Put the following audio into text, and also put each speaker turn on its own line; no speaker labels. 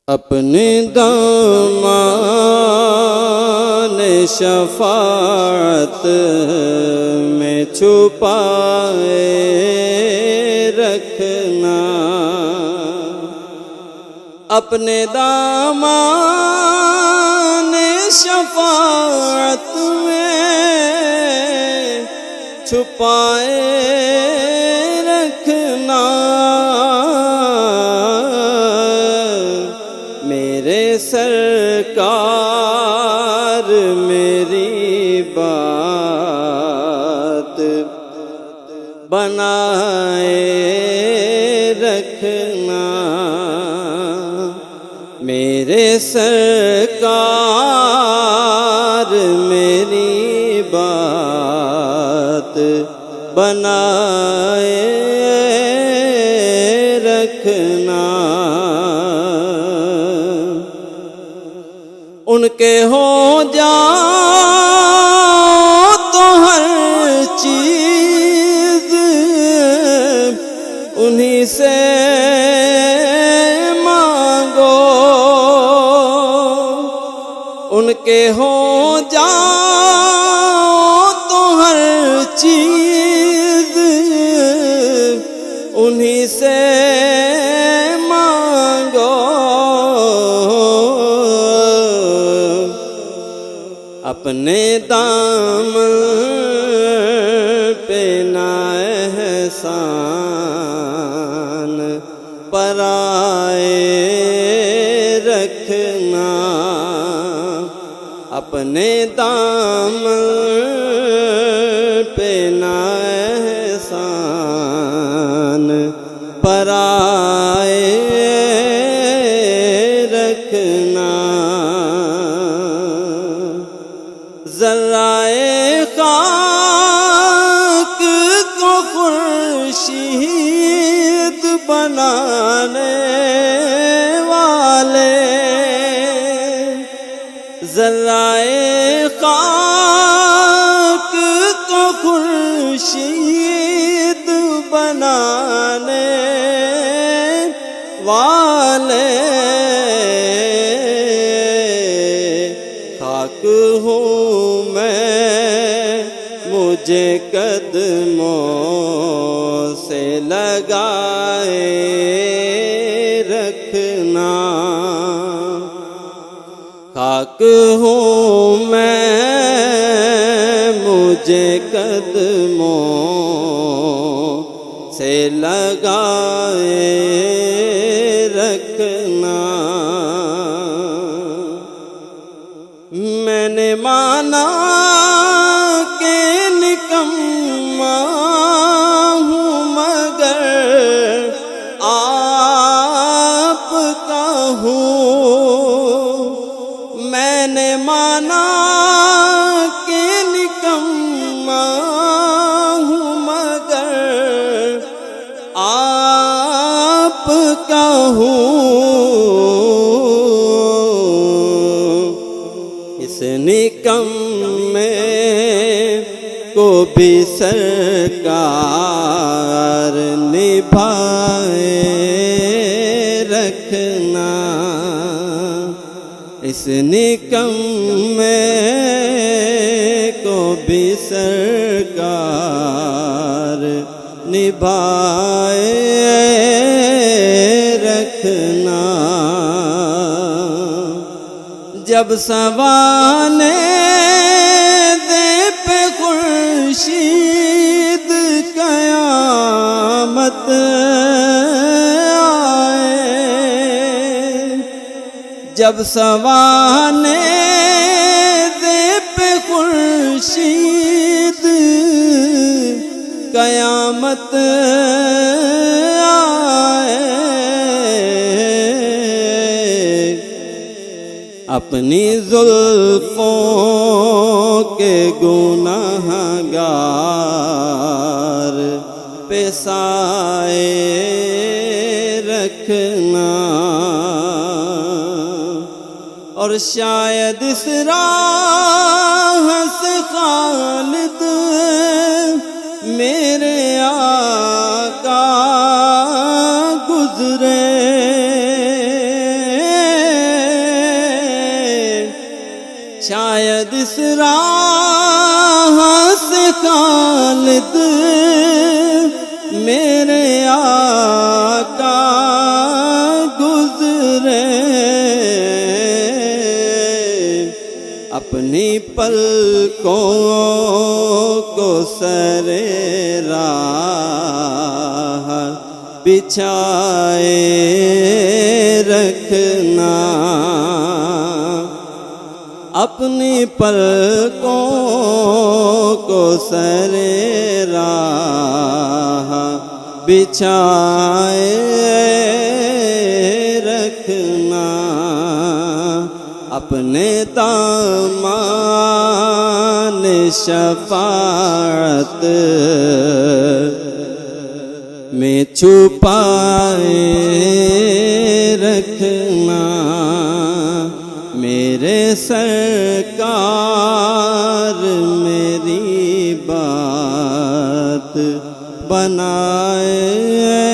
अपने दामन शफाअत में छुपाए रखना, अपने दामन शफाअत में छुपाए रखना। मेरे सरकार मेरी बात बनाए रखना, मेरे सरकार मेरी बात बनाए रखना। उनके हो जाओ तो हर चीज उन्हीं से मांगो, उनके हो जाओ तो हर चीज उन्हीं से मांगो। अपने दामन पे ना एहसान पराए रखना, अपने दामन पे ना एहसान पराए रखना। ज़र्राए खाक को खुर्शीद बनाने वाले, ज़र्राए खाक को खुर्शीद बनाने वाले। खाक हूँ मुझे कदमों से लगाए रखना, खाक हूँ मैं मुझे कदमों से लगाए रखना। मैंने माना के निकम्मा हूँ मगर आपका हूँ, मैंने माना के निकम्मा हूँ मगर आपका हूँ। इस निकम्मे को भी सरकार निभाए रखना, इस निकम्मे को भी सरकार निभाए रखना। जब सवाने दे पे खुर्शीद क़यामत आए, जब सवाने दे पे खुर्शीद क़यामत आए, अपनी जुल्फों के गुनाहगार पे साए रखना, और शायद इस राह से खालिद मेरे आका गुजरे, शायद इस राह से खालिद मेरे आका गुजरे, अपनी पलकों को सरे राह बिछाए रखना, अपनी पलकों को सरे राह बिछाए रखना, अपने दामान शफाअत में छुपाए रखना, मेरे सरकार मेरी बात बनाए